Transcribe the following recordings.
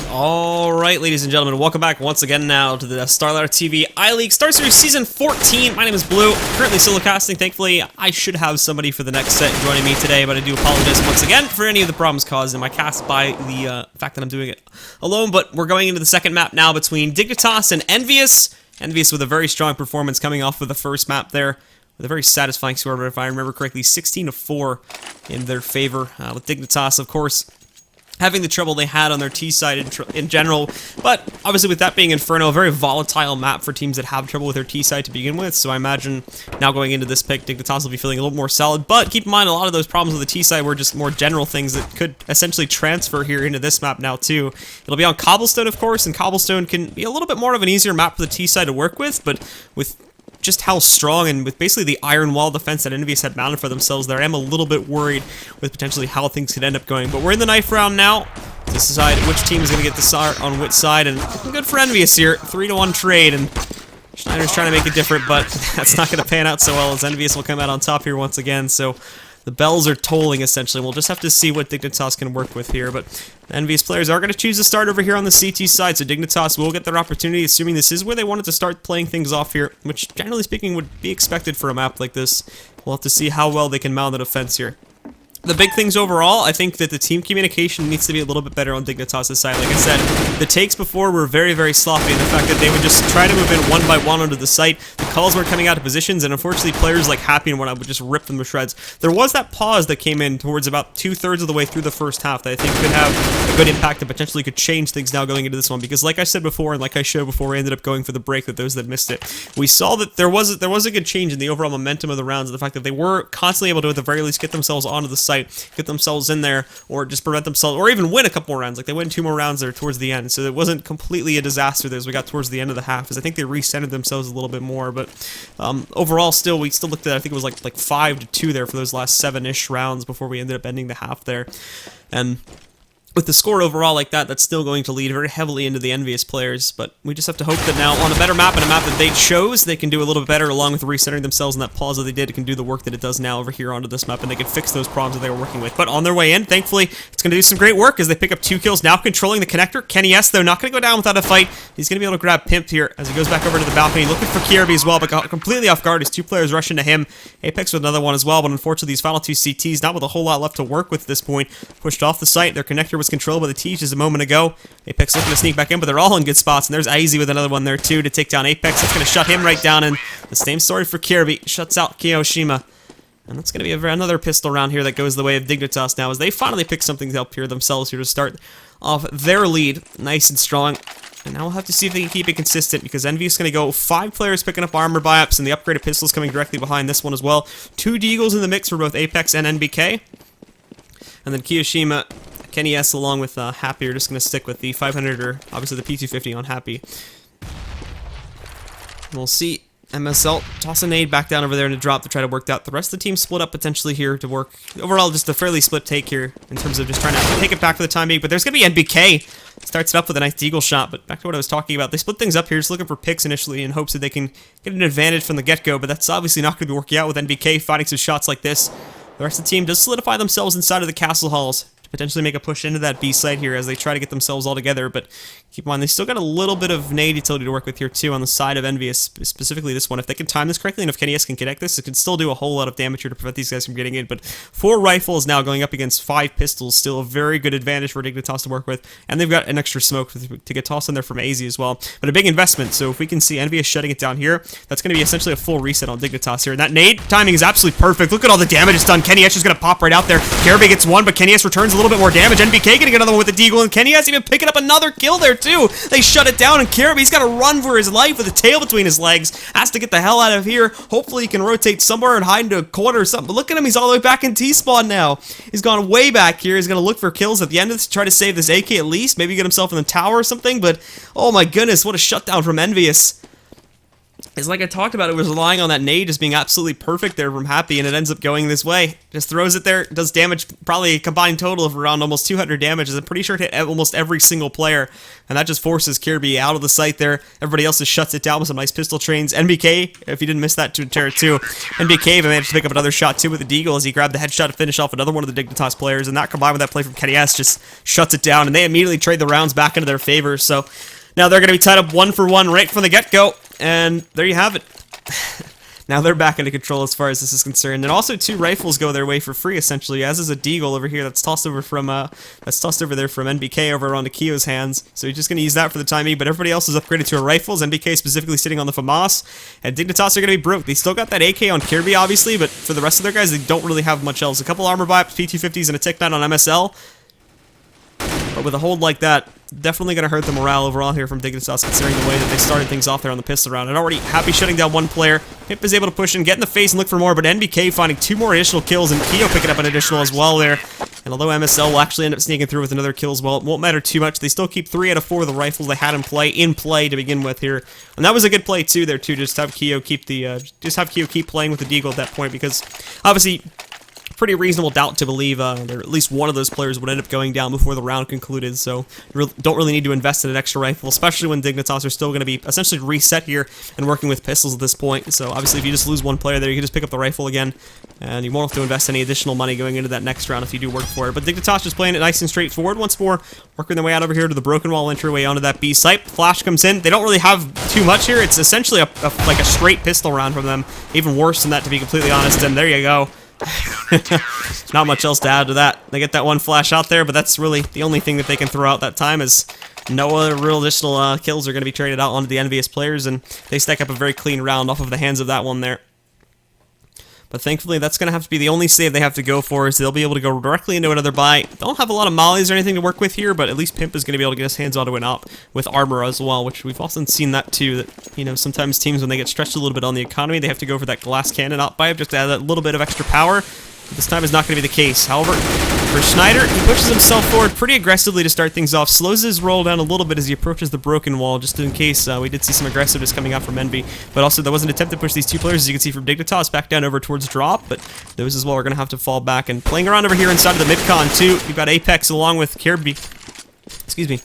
Alright, ladies and gentlemen, welcome back once again now to the StarCraft TV iLeague StarSeries Season 14. My name is Blue, currently solo casting. Thankfully, I should have somebody for the next set joining me today, but I do apologize once again for any of the problems caused in my cast by the fact that I'm doing it alone. But we're going into the second map now between Dignitas and Envious. Envious with a very strong performance coming off of the first map there, with a very satisfying score, but if I remember correctly, 16-4 in their favor, with Dignitas, of course, having the trouble they had on their T side in general, but obviously with that being Inferno, a very volatile map for teams that have trouble with their T side to begin with, so I imagine now going into this pick, Dignitas will be feeling a little more solid, but keep in mind a lot of those problems with the T side were just more general things that could essentially transfer here into this map now too. It'll be on Cobblestone, of course, and Cobblestone can be a little bit more of an easier map for the T side to work with, but with just how strong and with basically the iron wall defense that Envious had mounted for themselves there, I am a little bit worried with potentially how things could end up going. But we're in the knife round now to decide which team is going to get the start on which side, and looking good for Envious here. 3-1 trade, and Schneider's trying to make it different, but that's not going to pan out so well as Envious will come out on top here once again. So the bells are tolling, essentially. We'll just have to see what Dignitas can work with here, but the Envious players are going to choose to start over here on the CT side, so Dignitas will get their opportunity, assuming this is where they wanted to start playing things off here, which, generally speaking, would be expected for a map like this. We'll have to see how well they can mount the defense here. The big things overall, I think that the team communication needs to be a little bit better on Dignitas' side. Like I said, the takes before were very, very sloppy in the fact that they would just try to move in one by one onto the site. The calls weren't coming out of positions, and unfortunately players like Happy and whatnot would just rip them to shreds. There was that pause that came in towards about 2/3 of the way through the first half that I think could have a good impact and potentially could change things now going into this one, because like I said before, and like I showed before we ended up going for the break with those that missed it, we saw that there was a good change in the overall momentum of the rounds, and the fact that they were constantly able to, at the very least, get themselves onto the site, get themselves in there, or just prevent themselves, or even win a couple more rounds. Like, they win 2 more rounds there towards the end, so it wasn't completely a disaster there as we got towards the end of the half, as I think they recentered themselves a little bit more, but overall, we still looked at, I think it was like 5-2 there for those last 7-ish rounds before we ended up ending the half there, and with the score overall like that, that's still going to lead very heavily into the Envious players, but we just have to hope that now on a better map and a map that they chose, they can do a little bit better along with recentering themselves, and that pause that they did, it can do the work that it does now over here onto this map, and they can fix those problems that they were working with. But on their way in, thankfully, it's going to do some great work as they pick up 2 kills, now controlling the connector. Kenny S, though, not going to go down without a fight. He's going to be able to grab Pimp here as he goes back over to the balcony, looking for Kirby as well, but got completely off guard as 2 players rush into him. Apex with another one as well, but unfortunately these final 2 CTs, not with a whole lot left to work with at this point, pushed off the site. Their connector was controlled by the T just a moment ago. Apex looking to sneak back in, but they're all in good spots, and there's Aizy with another one there too to take down Apex. That's going to shut him right down, and the same story for Kirby. Shuts out Kiyoshima. And that's going to be another pistol round here that goes the way of Dignitas now, as they finally pick something up here themselves here to start off their lead nice and strong. And now we'll have to see if they can keep it consistent, because Envy is going to go 5 players picking up armor buy-ups, and the upgraded pistols coming directly behind this one as well. 2 Deagles in the mix for both Apex and NBK. And then Kiyoshima, Kenny S along with Happy are just going to stick with the 500 or obviously the P250 on Happy. We'll see MSL toss a nade back down over there and a drop to try to work out. The rest of the team split up potentially here to work. Overall, just a fairly split take here in terms of just trying to take it back for the time being. But there's going to be NBK. Starts it up with a nice Deagle shot, but back to what I was talking about. They split things up here, just looking for picks initially in hopes that they can get an advantage from the get-go, but that's obviously not going to be working out with NBK fighting some shots like this. The rest of the team does solidify themselves inside of the castle halls to potentially make a push into that B site here as they try to get themselves all together, but keep in mind, they still got a little bit of nade utility to work with here too on the side of Envious, specifically this one. If they can time this correctly and if Kenny S can connect this, it can still do a whole lot of damage here to prevent these guys from getting in, but 4 rifles now going up against 5 pistols, still a very good advantage for Dignitas to work with, and they've got an extra smoke to get tossed in there from AZ as well, but a big investment, so if we can see Envious shutting it down here, that's going to be essentially a full reset on Dignitas here, and that nade timing is absolutely perfect. Look at all the damage it's done. Kenny S is going to pop right out there. Kirby gets 1, but Kenny S returns a little bit more damage. NBK getting another one with the Deagle, and Kenny S even picking up another kill there too. They shut it down, and Kirby's got to run for his life with a tail between his legs. Has to get the hell out of here. Hopefully he can rotate somewhere and hide into a corner or something. But look at him, he's all the way back in T-spawn now. He's gone way back here. He's going to look for kills at the end of this, try to save this AK at least. Maybe get himself in the tower or something, but oh my goodness, what a shutdown from Envious. It's like I talked about, it was relying on that nade just being absolutely perfect there from Happy, and it ends up going this way. Just throws it there, does damage, probably a combined total of around almost 200 damage. I'm pretty sure it hit almost every single player, and that just forces Kirby out of the site there. Everybody else just shuts it down with some nice pistol trains. NBK, if you didn't miss that to Terra 2, NBK managed to pick up another shot too with the Deagle as he grabbed the headshot to finish off another one of the Dignitas players, and that combined with that play from Kenny S just shuts it down, and they immediately trade the rounds back into their favor. So now they're going to be tied up 1-for-1 right from the get-go, and there you have it. Now they're back into control as far as this is concerned, and also 2 rifles go their way for free essentially, as is a Deagle over here that's tossed over from there from NBK over onto Kio's hands. So he's just going to use that for the time being, but everybody else is upgraded to a rifles. NBK specifically sitting on the FAMAS, and Dignitas are going to be broke. They still got that AK on Kirby obviously, but for the rest of their guys they don't really have much else. A couple armor buy-ups, P250s, and a Tick 9 on MSL. But with a hold like that, definitely going to hurt the morale overall here from Dignitas, considering the way that they started things off there on the pistol round. And already Happy shutting down one player. Pimp is able to push in, get in the face, and look for more, but NBK finding 2 more additional kills, and Keo picking up an additional as well there. And although MSL will actually end up sneaking through with another kill as well, it won't matter too much. They still keep 3 out of 4 of the rifles they had in play to begin with here. And that was a good play too there too, just have Keo keep keep playing with the Deagle at that point, because obviously pretty reasonable doubt to believe there at least one of those players would end up going down before the round concluded, so don't really need to invest in an extra rifle, especially when Dignitas are still going to be essentially reset here and working with pistols at this point. So obviously if you just lose one player there, you can just pick up the rifle again, and you won't have to invest any additional money going into that next round if you do work for it. But Dignitas just playing it nice and straightforward once more, working their way out over here to the broken wall entryway onto that B site. Flash comes in. They don't really have too much here. It's essentially like a straight pistol round from them, even worse than that to be completely honest, and there you go. Not much else to add to that. They get that one flash out there, but that's really the only thing that they can throw out that time, is no other real additional kills are going to be traded out onto the envious players, and they stack up a very clean round off of the hands of that one there. But thankfully, that's going to have to be the only save they have to go for, is they'll be able to go directly into another buy. Don't have a lot of mollies or anything to work with here, but at least Pimp is going to be able to get his hands onto an op with armor as well, which we've often seen that too, that, you know, sometimes teams, when they get stretched a little bit on the economy, they have to go for that glass cannon op buy just to add that little bit of extra power. This time is not going to be the case. However, for Schneider, he pushes himself forward pretty aggressively to start things off, slows his roll down a little bit as he approaches the broken wall, just in case. We did see some aggressiveness coming out from Envy, but also there was an attempt to push these 2 players, as you can see from Dignitas, back down over towards drop, but those as well are going to have to fall back. And playing around over here inside of the mid-con too, you've got Apex along with Kirby. Excuse me.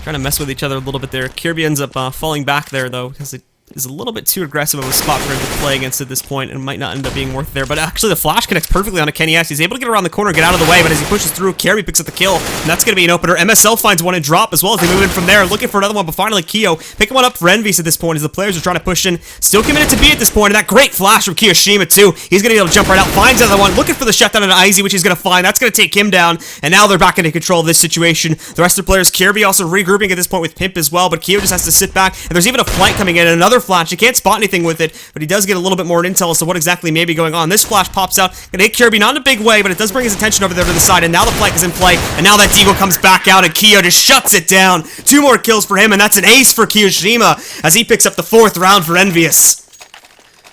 Trying to mess with each other a little bit there. Kirby ends up falling back there, though, because it is a little bit too aggressive of a spot for him to play against at this point, and might not end up being worth it there. But actually, the flash connects perfectly onto Kenny S. He's able to get around the corner, get out of the way, but as he pushes through, Kirby picks up the kill, and that's going to be an opener. MSL finds one in drop as well as they move in from there, looking for another one, but finally Keo picking one up for Envies at this point as the players are trying to push in. Still committed to B at this point, and that great flash from Kiyoshima too. He's going to be able to jump right out, finds another one, looking for the shutdown on Izzy, which he's going to find. That's going to take him down, and now they're back into control of this situation. The rest of the players, Kirby also regrouping at this point with Pimp as well, but Keo just has to sit back, and there's even a flank coming in, and another flash. He can't spot anything with it, but he does get a little bit more intel as to what exactly may be going on. This flash pops out, gonna hit Kirby, not in a big way, but it does bring his attention over there to the side, and now the flank is in play, and now that Deagle comes back out, and Keo just shuts it down. 2 more kills for him, and that's an ace for Kiyoshima, as he picks up the 4th round for Envious.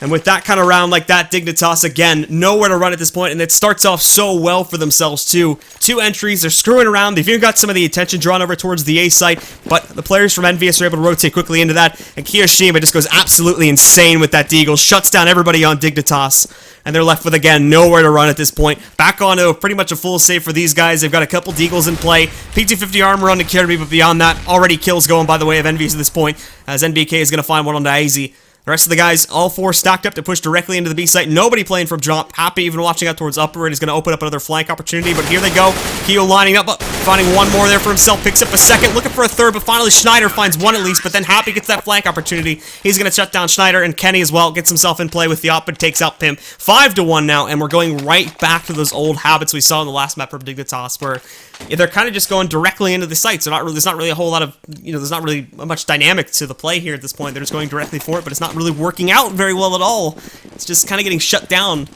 And with that kind of round like that, Dignitas, again, nowhere to run at this point, and it starts off so well for themselves, too. 2 entries, they're screwing around, they've even got some of the attention drawn over towards the A site, but the players from Envious are able to rotate quickly into that, and Kiyoshima just goes absolutely insane with that Deagle, shuts down everybody on Dignitas, and they're left with, again, nowhere to run at this point. Back onto pretty much a full save for these guys. They've got a couple Deagles in play, P250 armor on the Kirby, but beyond that, already kills going by the way of Envious at this point, as NBK is going to find one on Daisy. The rest of the guys, all 4 stacked up to push directly into the B site. Nobody playing from drop. Happy even watching out towards upper, and he's going to open up another flank opportunity, but here they go. Keo lining up, finding one more there for himself, picks up a 2nd, looking for a 3rd, but finally Schneider finds one at least, but then Happy gets that flank opportunity. He's going to shut down Schneider, and Kenny as well gets himself in play with the op, but takes out Pimp. 5-1 now, and we're going right back to those old habits we saw in the last map from Dignitas, where they're kind of just going directly into the sites. So there's not really a whole lot of, there's not really much dynamic to the play here at this point. They're just going directly for it, but it's not really working out very well at all. It's just kind of getting shut down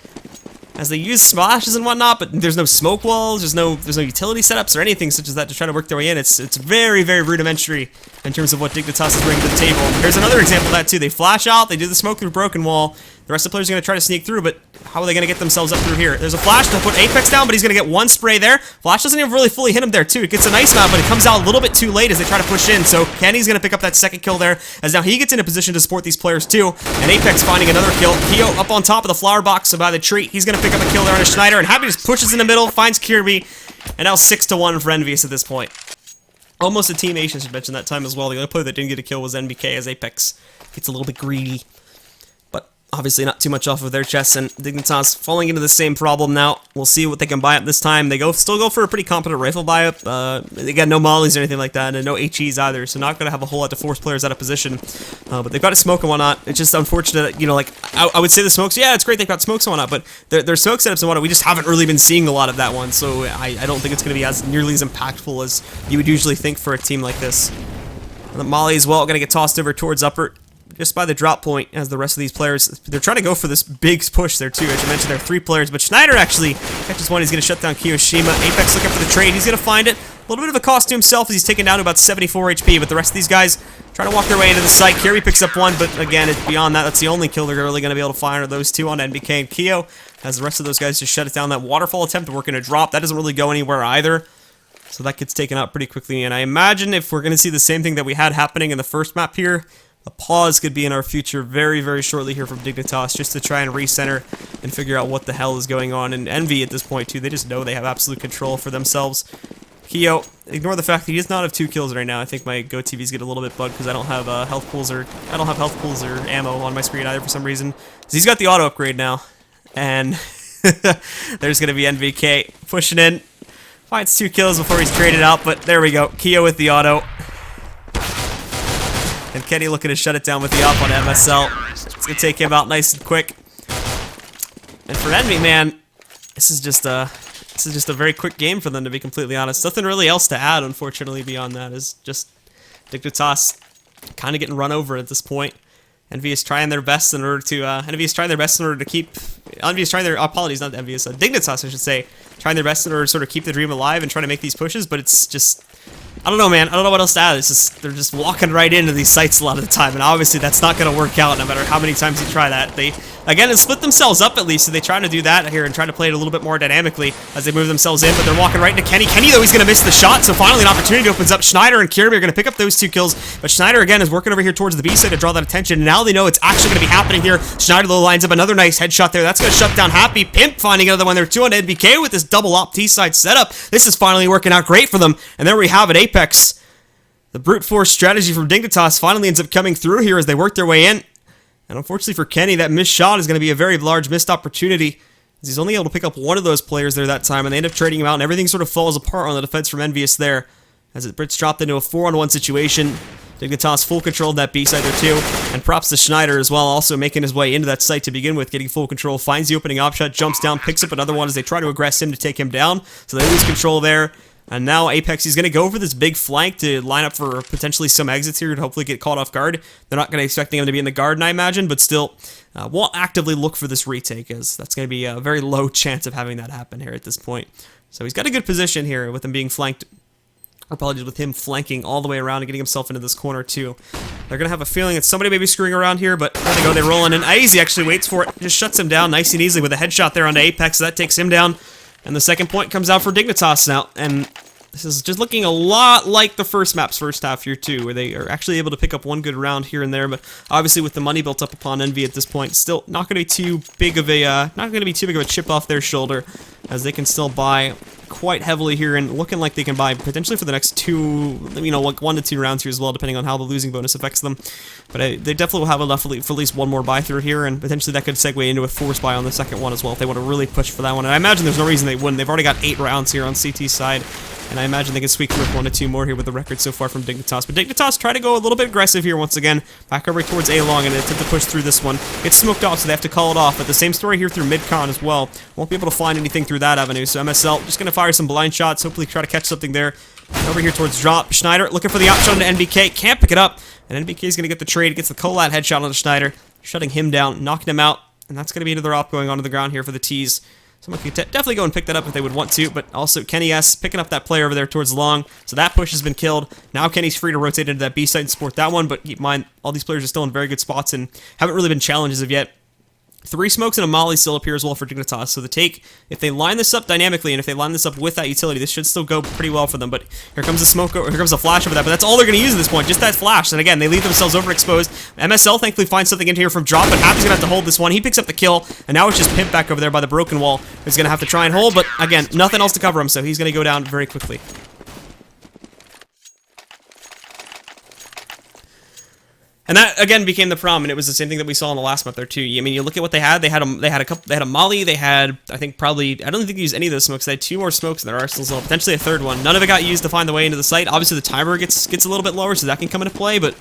as they use splashes and whatnot, but there's no smoke walls, there's no utility setups or anything such as that to try to work their way in. It's very, very rudimentary in terms of what Dignitas is bringing to the table. Here's another example of that too. They flash out, they do the smoke through broken wall. The rest of the players are going to try to sneak through, but How are they going to get themselves up through here? There's a flash to put Apex down, but he's going to get one spray there. Flash doesn't even really fully hit him there, too. It gets a nice amount, but it comes out a little bit too late as they try to push in. So Kenny's going to pick up that second kill there, as now he gets in a position to support these players, too. And Apex finding another kill. Keo up on top of the flower box, so by the tree, he's going to pick up a kill there on a Schneider, and Happy just pushes in the middle, finds Kirby, and now 6-1 for Envious at this point. Almost a team Asian should mention that time as well. The only player that didn't get a kill was NBK, as Apex gets a little bit greedy. Obviously not too much off of their chests, and Dignitas falling into the same problem now. We'll see what they can buy up this time. They still go for a pretty competent rifle buy up. They got no mollies or anything like that, and no HEs either, so not going to have a whole lot to force players out of position. But they've got a smoke and whatnot. It's just unfortunate that, you know, like, I would say the smokes, yeah, it's great they've got smokes and whatnot, but their smoke setups and whatnot, we just haven't really been seeing a lot of that one, so I don't think it's going to be as nearly as impactful as you would usually think for a team like this. And the molly as well, going to get tossed over towards upper, just by the drop point, as the rest of these players, they're trying to go for this big push there too. As you mentioned, there are 3 players, but Schneider actually catches one. He's going to shut down Kiyoshima. Apex looking for the trade. He's going to find it. A little bit of a cost to himself as he's taken down to about 74 HP, but the rest of these guys trying to walk their way into the site. Kirby picks up one, but again, beyond that, that's the only kill they're really going to be able to find are those 2 on NBK and Keo, as the rest of those guys just shut it down. That waterfall attempt working a drop, that doesn't really go anywhere either. So that gets taken out pretty quickly, and I imagine if we're going to see the same thing that we had happening in the first map here, a pause could be in our future very, very shortly here from Dignitas, just to try and recenter and figure out what the hell is going on. And Envy at this point, too, they just know they have absolute control for themselves. Keo, ignore the fact that he does not have 2 kills right now. I think my Go TVs get a little bit bugged because I don't have health pools or ammo on my screen either for some reason. So he's got the auto upgrade now, and there's going to be NVK pushing in. Finds 2 kills before he's traded out, but there we go. Keo with the auto. And Kenny looking to shut it down with the op on MSL. It's going to take him out nice and quick. And for Envy, man, this is just a very quick game for them, to be completely honest. Nothing really else to add, unfortunately, beyond that. Is just Dignitas kind of getting run over at this point. Envy is trying their best in order to keep... apologies, not Envious. Dignitas, I should say. Trying their best in order to sort of keep the dream alive and trying to make these pushes, but it's just... I don't know, man. I don't know what else to add. It's just, they're just walking right into these sites a lot of the time, and obviously that's not going to work out no matter how many times you try that. They, again, have split themselves up at least, so they try to do that here and try to play it a little bit more dynamically as they move themselves in, but they're walking right into Kenny. Kenny, though, he's going to miss the shot, so finally an opportunity opens up. Schneider and Kirby are going to pick up those 2 kills, but Schneider, again, is working over here towards the B side to draw that attention, and now they know it's actually going to be happening here. Schneider, though, lines up another nice headshot there. That's going to shut down Happy. Pimp finding another one there, 2 on NBK with this double op T-side setup. This is finally working out great for them, and there we have it, Apex. The brute force strategy from Dignitas finally ends up coming through here as they work their way in. And unfortunately for Kenny, that missed shot is going to be a very large missed opportunity, as he's only able to pick up one of those players there that time, and they end up trading him out, and everything sort of falls apart on the defense from Envious there, as it Brits dropped into a 4-on-1 situation. Dignitas full control of that B side there too, and props to Schneider as well, also making his way into that site to begin with, getting full control, finds the opening op shot, jumps down, picks up another one as they try to aggress him to take him down, so they lose control there. And now Apex, he's going to go for this big flank to line up for potentially some exits here to hopefully get caught off guard. They're not going to expecting him to be in the garden, I imagine, but still won't actively look for this retake, as that's going to be a very low chance of having that happen here at this point. So he's got a good position here with him being flanked. Apologies, with him flanking all the way around and getting himself into this corner too. They're going to have a feeling that somebody may be screwing around here, but there they go, they roll in, and Aizy actually waits for it, just shuts him down nice and easily with a headshot there onto Apex, so that takes him down. And the second point comes out for Dignitas now, and this is just looking a lot like the first map's first half here too, where they are actually able to pick up one good round here and there, but obviously with the money built up upon Envy at this point, still not going to be too big of a chip off their shoulder, as they can still buy quite heavily here and looking like they can buy potentially for the next 2, like 1 to 2 rounds here as well, depending on how the losing bonus affects them. But they definitely will have enough for at least one more buy through here, and potentially that could segue into a force buy on the second one as well if they want to really push for that one. And I imagine there's no reason they wouldn't. They've already got 8 rounds here on CT's side, and I imagine they can squeak through 1 to 2 more here with the record so far from Dignitas. But Dignitas try to go a little bit aggressive here once again, back over towards A-Long and attempt to push through this one. It's smoked off, so they have to call it off. But the same story here through mid-con as well. Won't be able to find anything through that avenue, so MSL just going to fire some blind shots, hopefully try to catch something there. Over here towards drop, Schneider looking for the outshot into NBK, can't pick it up, and NBK is going to get the trade, gets the Colat headshot onto Schneider, shutting him down, knocking him out, and that's going to be another op going onto the ground here for the T's. Someone could definitely go and pick that up if they would want to, but also Kenny S picking up that player over there towards Long, so that push has been killed. Now Kenny's free to rotate into that B side and support that one, but keep in mind, all these players are still in very good spots and haven't really been challenged as of yet. 3 smokes and a molly still appear as well for Dignitas. So the take, if they line this up dynamically, and if they line this up with that utility, this should still go pretty well for them. But here comes a smoke, or here comes a flash over that. But that's all they're going to use at this point, just that flash. And again, they leave themselves overexposed. MSL thankfully finds something in here from Drop, but Happy's going to have to hold this one. He picks up the kill, and now it's just Pimp back over there by the broken wall. He's going to have to try and hold, but again, nothing else to cover him, so he's going to go down very quickly. And that again became the problem, and it was the same thing that we saw in the last map there too. I mean, you look at what they had. They had a molly. They had, I think, probably, I don't think they used any of those smokes. They had 2 more smokes in their arsenals, potentially a 3rd one. None of it got used to find the way into the site. Obviously, the timer gets a little bit lower, so that can come into play. But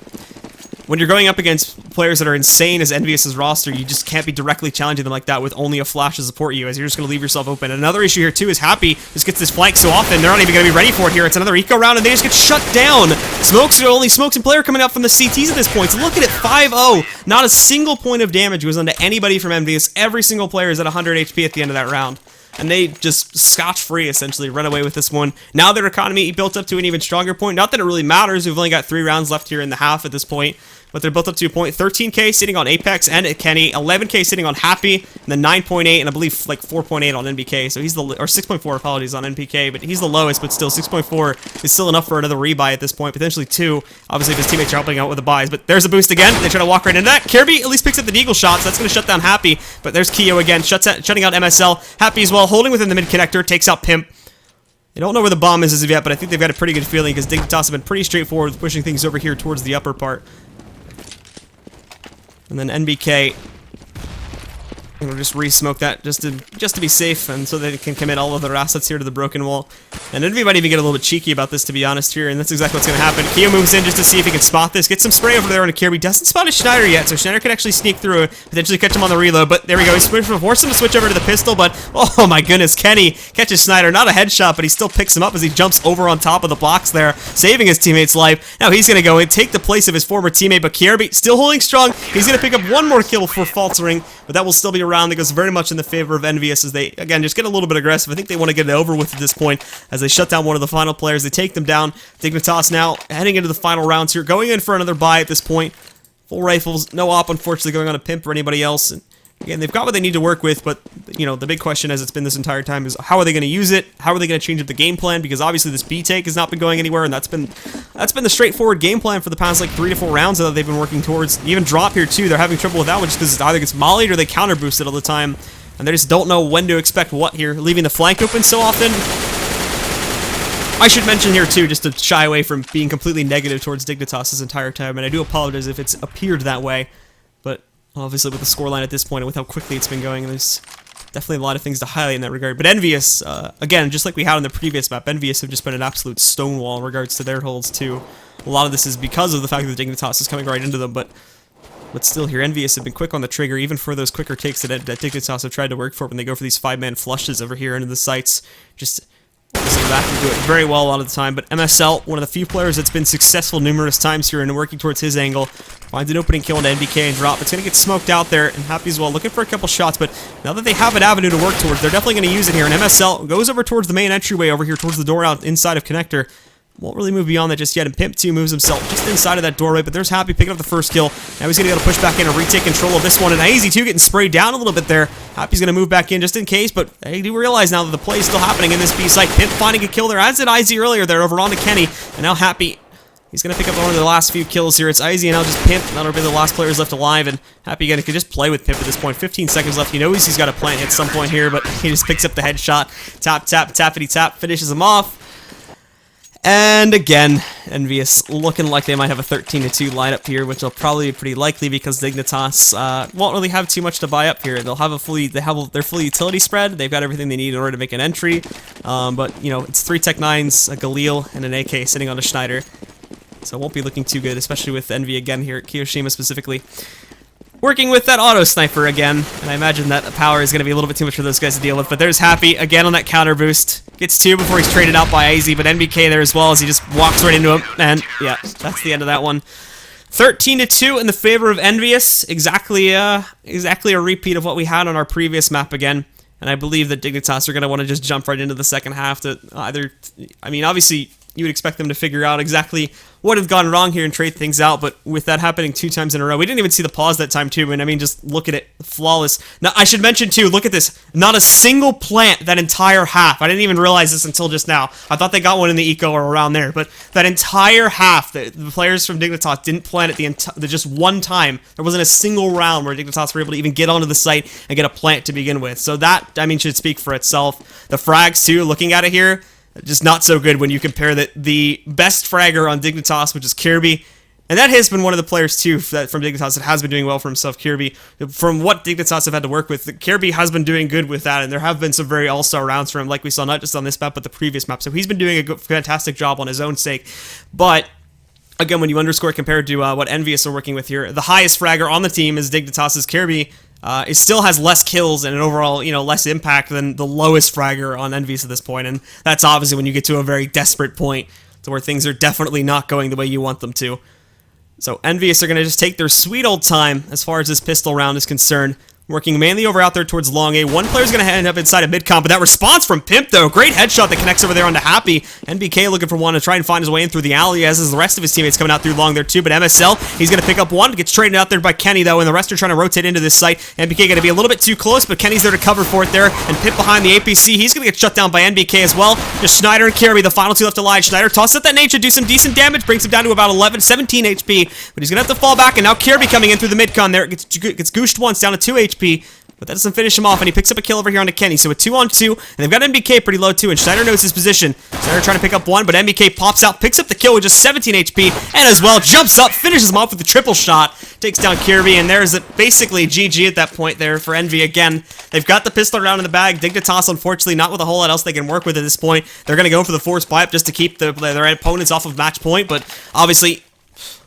when you're going up against players that are insane as Envious's roster, you just can't be directly challenging them like that with only a flash to support you, as you're just going to leave yourself open. Another issue here too is Happy just gets this flank so often, they're not even going to be ready for it here. It's another eco round, and they just get shut down. Smokes are only smokes and player coming out from the CTs at this point. So look at it, 5-0. Not a single point of damage goes onto anybody from Envious. Every single player is at 100 HP at the end of that round. And they just scotch-free, essentially, run away with this one. Now their economy built up to an even stronger point. Not that it really matters. We've only got 3 rounds left here in the half at this point. But they're built up to a point. 13k sitting on Apex and Kenny. 11k sitting on Happy. And then 9.8 and I believe like 4.8 on NBK. So he's the... Or 6.4, apologies, on NPK. But he's the lowest, but still 6.4 is still enough for another rebuy at this point. Potentially 2. Obviously, if his teammates are helping out with the buys. But there's a boost again. They try to walk right into that. Kirby at least picks up the Deagle shot. So that's going to shut down Happy. But there's Keo again. Shutting out MSL. Happy as well. Holding within the mid connector. Takes out Pimp. They don't know where the bomb is as of yet, but I think they've got a pretty good feeling because Dignitas have been pretty straightforward with pushing things over here towards the upper part. And then NBK, you know, just re-smoke that just to be safe, and so they can commit all of their assets here to the broken wall. And Envy might even get a little bit cheeky about this, to be honest here, and that's exactly what's going to happen. Keo moves in just to see if he can spot this, get some spray over there on a Kirby. Doesn't spot a Schneider yet, so Schneider can actually sneak through and potentially catch him on the reload. But there we go, he's forced him to switch over to the pistol, but oh my goodness, Kenny catches Schneider. Not a headshot, but he still picks him up as he jumps over on top of the blocks there, saving his teammate's life. Now he's going to go and take the place of his former teammate, but Kirby still holding strong. He's going to pick up one more kill for faltering, but that will still be a round that goes very much in the favor of Envious as they, again, just get a little bit aggressive. I think they want to get it over with at this point as they shut down one of the final players. They take them down. Dignitas now heading into the final rounds here, going in for another buy at this point. Full rifles, no op, unfortunately, going on a Pimp or anybody else. And again, they've got what they need to work with, but, you know, the big question as it's been this entire time is how are they going to use it? How are they going to change up the game plan? Because obviously this B take has not been going anywhere, and that's been the straightforward game plan for the past, like, 3 to 4 rounds that they've been working towards. Even Drop here, too, they're having trouble with that one just because it either gets mollied or they counter boosted all the time. And they just don't know when to expect what here, leaving the flank open so often. I should mention here, too, just to shy away from being completely negative towards Dignitas this entire time, and I do apologize if it's appeared that way, but obviously with the scoreline at this point and with how quickly it's been going, there's definitely a lot of things to highlight in that regard. But Envious, again, just like we had on the previous map, Envious have just been an absolute stonewall in regards to their holds, too. A lot of this is because of the fact that Dignitas is coming right into them, but still here, Envious have been quick on the trigger, even for those quicker takes that Dignitas have tried to work for when they go for these 5-man flushes over here into the sites. Just back and do it very well a lot of the time. But MSL, one of the few players that's been successful numerous times here and working towards his angle, finds an opening kill into NBK and Drop. It's going to get smoked out there, and Happy as well, looking for a couple shots, but now that they have an avenue to work towards, they're definitely going to use it here, and MSL goes over towards the main entryway over here, towards the door out inside of Connector. Won't really move beyond that just yet, and Pimp 2 moves himself just inside of that doorway, but there's Happy picking up the first kill. Now he's going to be able to push back in and retake control of this one, and Easy 2 getting sprayed down a little bit there. Happy's going to move back in just in case, but I do realize now that the play is still happening in this B site. Pimp finding a kill there, as did Izzy earlier there, over onto Kenny, and now Happy, he's going to pick up one of the last few kills here. It's Izzy and now just Pimp. That'll be the last players left alive, and Happy again could just play with Pimp at this point. 15 seconds left. He knows he's got a plant at some point here, but he just picks up the headshot. Tap, tap, tappity tap, finishes him off. And again, Envious looking like they might have a 13-2 lineup here, which will probably be pretty likely because Dignitas won't really have too much to buy up here. They'll have their full utility spread. They've got everything they need in order to make an entry. But you know, it's 3 Tech 9s, a Galil, and an AK sitting on a Schneider. So it won't be looking too good, especially with Envy again here at Kiyoshima specifically. Working with that auto sniper again, and I imagine that the power is going to be a little bit too much for those guys to deal with, but there's Happy again on that counter boost. Gets 2 before he's traded out by AZ, but NBK there as well as he just walks right into him, and yeah, that's the end of that one. 13-2 in the favor of Envious, exactly a repeat of what we had on our previous map again, and I believe that Dignitas are going to want to just jump right into the second half to either, I mean, obviously, you would expect them to figure out exactly what had gone wrong here and trade things out, but with that happening 2 times in a row, we didn't even see the pause that time too, and I mean, just look at it, flawless. Now, I should mention too, look at this, not a single plant that entire half. I didn't even realize this until just now. I thought they got one in the eco or around there, but that entire half, the players from Dignitas didn't plant it the just one time. There wasn't a single round where Dignitas were able to even get onto the site and get a plant to begin with, so that, I mean, should speak for itself. The frags too, looking at it here, just not so good when you compare the best fragger on Dignitas, which is Kirby, and that has been one of the players too from Dignitas that has been doing well for himself, Kirby. From what Dignitas have had to work with, Kirby has been doing good with that, and there have been some very all-star rounds for him, like we saw not just on this map, but the previous map, so he's been doing a good, fantastic job on his own sake, but again, when you underscore compared to what Envious are working with here, the highest fragger on the team is Dignitas' Kirby. It still has less kills and an overall, less impact than the lowest fragger on Envious at this point, and that's obviously when you get to a very desperate point to where things are definitely not going the way you want them to. So Envious are going to just take their sweet old time as far as this pistol round is concerned. Working mainly over out there towards long A. One player's going to end up inside of mid-comp, but that response from Pimp, though, great headshot that connects over there onto Happy. NBK looking for one to try and find his way in through the alley, as is the rest of his teammates coming out through long there, too. But MSL, he's going to pick up one, gets traded out there by Kenny, though, and the rest are trying to rotate into this site. NBK going to be a little bit too close, but Kenny's there to cover for it there, and Pimp behind the APC, he's going to get shut down by NBK as well. Just Schneider and Kirby, the final 2 left alive. Schneider tosses at that nature, do some decent damage, brings him down to about 17 HP, but he's going to have to fall back, and now Kirby coming in through the mid-con there, gets gooshed once, down to 2 HP. But that doesn't finish him off, and he picks up a kill over here onto Kenny. So a 2-on-2, and they've got NBK pretty low too, and Schneider knows his position. Schneider trying to pick up one, but NBK pops out, picks up the kill with just 17 HP, and as well jumps up, finishes him off with a triple shot, takes down Kirby, and there's basically GG at that point there for Envy again. They've got the pistol round in the bag. Dignitas, unfortunately, not with a whole lot else they can work with at this point. They're going to go for the force pipe just to keep their opponents off of match point, but obviously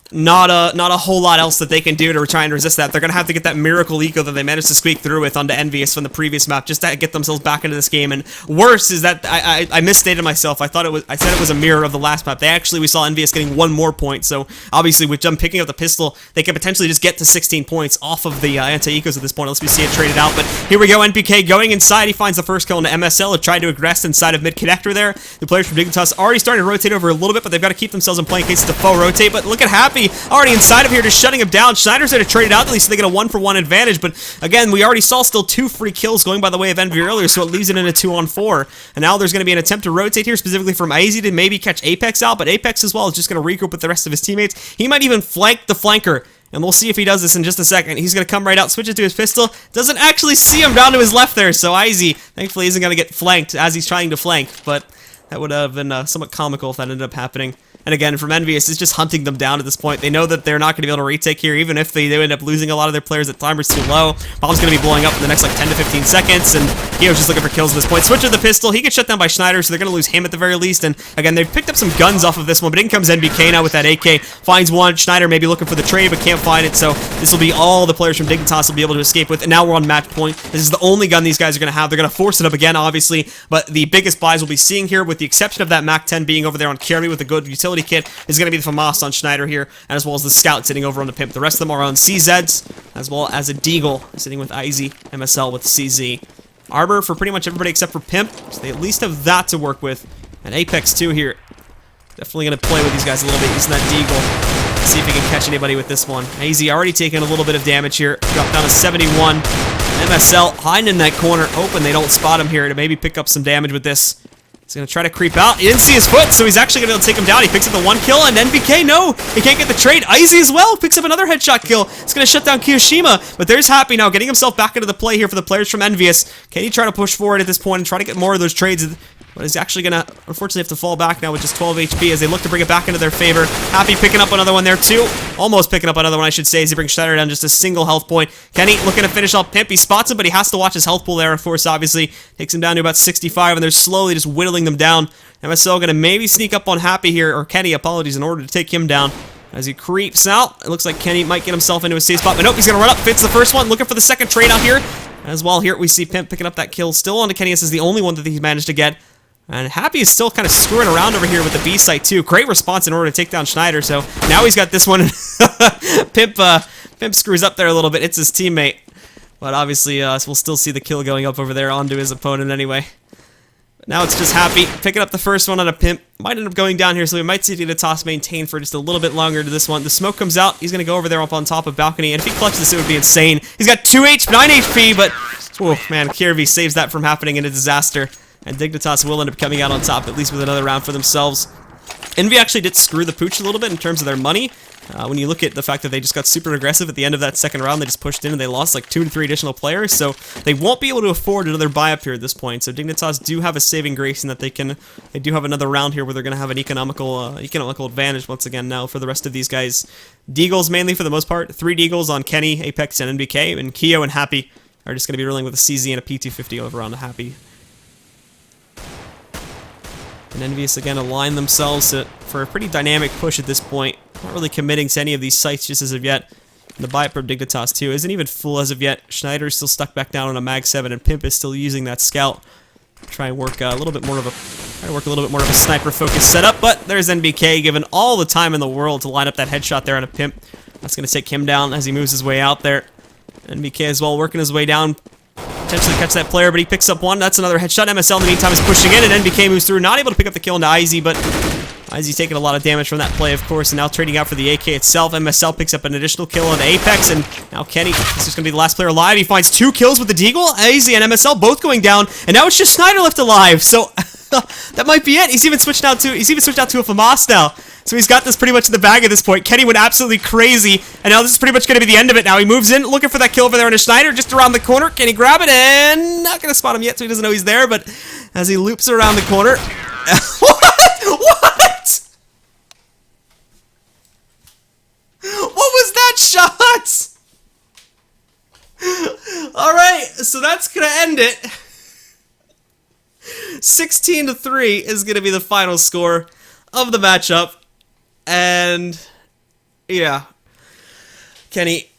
not a whole lot else that they can do to try and resist that. They're going to have to get that miracle eco that they managed to squeak through with onto Envious from the previous map just to get themselves back into this game. And worse is that I misstated myself. I said it was a mirror of the last map. We saw Envious getting 1 more point. So obviously with them picking up the pistol, they can potentially just get to 16 points off of the anti-ecos at this point. Unless we see it traded out. But here we go. NPK going inside. He finds the first kill into MSL. Have tried to aggress inside of mid-connector there. The players from Dignitas already starting to rotate over a little bit, but they've got to keep themselves in play in case it's a faux rotate. But look at Happy already inside of here, just shutting him down. Schneider's there to trade it out, at least so they get a 1-for-1 advantage, but again, we already saw still 2 free kills going by the way of Envy earlier, so it leaves it in a 2-on-4, and now there's going to be an attempt to rotate here, specifically from AZ to maybe catch Apex out, but Apex as well is just going to regroup with the rest of his teammates. He might even flank the flanker, and we'll see if he does this in just a second. He's going to come right out, switches to his pistol, doesn't actually see him down to his left there, so IZ thankfully isn't going to get flanked as he's trying to flank, but that would have been somewhat comical if that ended up happening. And again, from Envious, it's just hunting them down at this point. They know that they're not going to be able to retake here, even if they end up losing a lot of their players. That timer's too low. Bomb's going to be blowing up in the next like 10 to 15 seconds, and Gio's just looking for kills at this point. Switch to the pistol. He gets shut down by Schneider, so they're going to lose him at the very least. And again, they've picked up some guns off of this one, but in comes NBK now with that AK. Finds one. Schneider maybe looking for the trade, but can't find it. So this will be all the players from Dignitas will be able to escape with. And now we're on match point. This is the only gun these guys are going to have. They're going to force it up again, obviously, but the biggest buys we'll be seeing here, with the exception of that MAC-10 being over there on Kirby with a good utility kit, is going to be the FAMAS on Schneider here, as well as the Scout sitting over on the Pimp. The rest of them are on CZs, as well as a Deagle sitting with IZ, MSL with CZ. Arbor for pretty much everybody except for Pimp, so they at least have that to work with. And Apex too here. Definitely going to play with these guys a little bit, using that Deagle. See if he can catch anybody with this one. AZ already taking a little bit of damage here. Dropped down to 71. MSL hiding in that corner, hoping they don't spot him here to maybe pick up some damage with this. He's going to try to creep out. He didn't see his foot, so he's actually going to be able to take him down. He picks up the 1 kill, and NBK, no! He can't get the trade. Izzy as well picks up another headshot kill. It's going to shut down Kiyoshima, but there's Happy now, getting himself back into the play here for the players from Envious. Can he try to push forward at this point and try to get more of those trades? But he's actually going to, unfortunately, have to fall back now with just 12 HP as they look to bring it back into their favor. Happy picking up another one there, too. Almost picking up another one, I should say, as he brings Schneider down just a single health point. Kenny looking to finish off Pimp. He spots him, but he has to watch his health pool there, of course, obviously. Takes him down to about 65, and they're slowly just whittling them down. MSL going to maybe sneak up on Happy here, or Kenny, apologies, in order to take him down. As he creeps out, it looks like Kenny might get himself into a safe spot, but nope, he's going to run up, fits the first one, looking for the second trade out here. As well, here we see Pimp picking up that kill, still onto Kenny. This is the only one that he managed to get. And Happy is still kind of screwing around over here with the B site too. Great response in order to take down Schneider, so now he's got this one. Pimp screws up there a little bit, it's his teammate. But obviously, we'll still see the kill going up over there onto his opponent anyway. Now it's just Happy picking up the first one on a Pimp. Might end up going down here, so we might see Dignitas maintain for just a little bit longer to this one. The smoke comes out. He's going to go over there up on top of balcony, and if he clutches this, it would be insane. He's got 9 HP, but oh man, Kirby saves that from happening in a disaster, and Dignitas will end up coming out on top, at least with another round for themselves. Envy actually did screw the pooch a little bit in terms of their money. When you look at the fact that they just got super aggressive at the end of that second round, they just pushed in and they lost like 2 to 3 additional players, so they won't be able to afford another buy-up here at this point. So Dignitas do have a saving grace in that they do have another round here where they're going to have an economical advantage once again now for the rest of these guys. Deagles mainly for the most part, 3 Deagles on Kenny, Apex, and NBK, and Keo and Happy are just going to be rolling with a CZ and a P250 over on the Happy. And Envious again align themselves for a pretty dynamic push at this point. Not really committing to any of these sites just as of yet. And the buy-up from Dignitas too isn't even full as of yet. Schneider's still stuck back down on a Mag 7, and Pimp is still using that Scout. Try and work a little bit more of a sniper-focused setup, but there's NBK given all the time in the world to line up that headshot there on a Pimp. That's going to take him down as he moves his way out there. NBK as well working his way down. Potentially catch that player, but he picks up one. That's another headshot. MSL in the meantime is pushing in, and NBK moves through. Not able to pick up the kill into Izzy, but Izzy's taking a lot of damage from that play, of course, and now trading out for the AK itself. MSL picks up an additional kill on Apex, and now Kenny, this is going to be the last player alive. He finds 2 kills with the Deagle. Izzy and MSL both going down, and now it's just Schneider left alive, so that might be it. He's even switched out to a FAMAS now. So he's got this pretty much in the bag at this point. Kenny went absolutely crazy, and now this is pretty much going to be the end of it now. He moves in, looking for that kill over there on a Schneider, just around the corner. Can he grab it? And not going to spot him yet, so he doesn't know he's there, but as he loops around the corner... What? What was that shot? Alright, so that's going to end it. 16-3 is going to be the final score of the matchup. And yeah, Kenny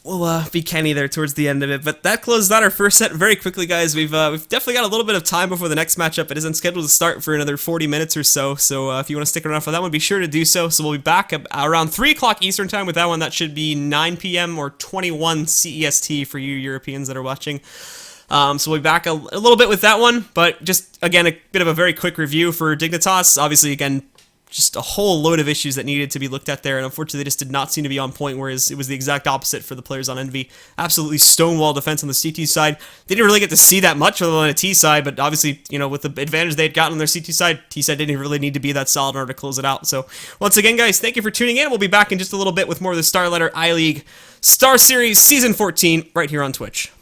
will be Kenny there towards the end of it. But that closes out our first set very quickly, guys. We've definitely got a little bit of time before the next matchup. It isn't scheduled to start for another 40 minutes or so. So if you want to stick around for that one, be sure to do so. So we'll be back around 3 o'clock Eastern time with that one. That should be 9 p.m. or 21 CEST for you Europeans that are watching. So we'll be back a little bit with that one. But just, again, a bit of a very quick review for Dignitas. Obviously, again, just a whole load of issues that needed to be looked at there, and unfortunately they just did not seem to be on point, whereas it was the exact opposite for the players on Envy. Absolutely stonewall defense on the CT side. They didn't really get to see that much other than a T side, but obviously, you know, with the advantage they had gotten on their CT side, T side didn't really need to be that solid in order to close it out. So once again, guys, thank you for tuning in. We'll be back in just a little bit with more of the StarLetter I-League Star Series Season 14 right here on Twitch.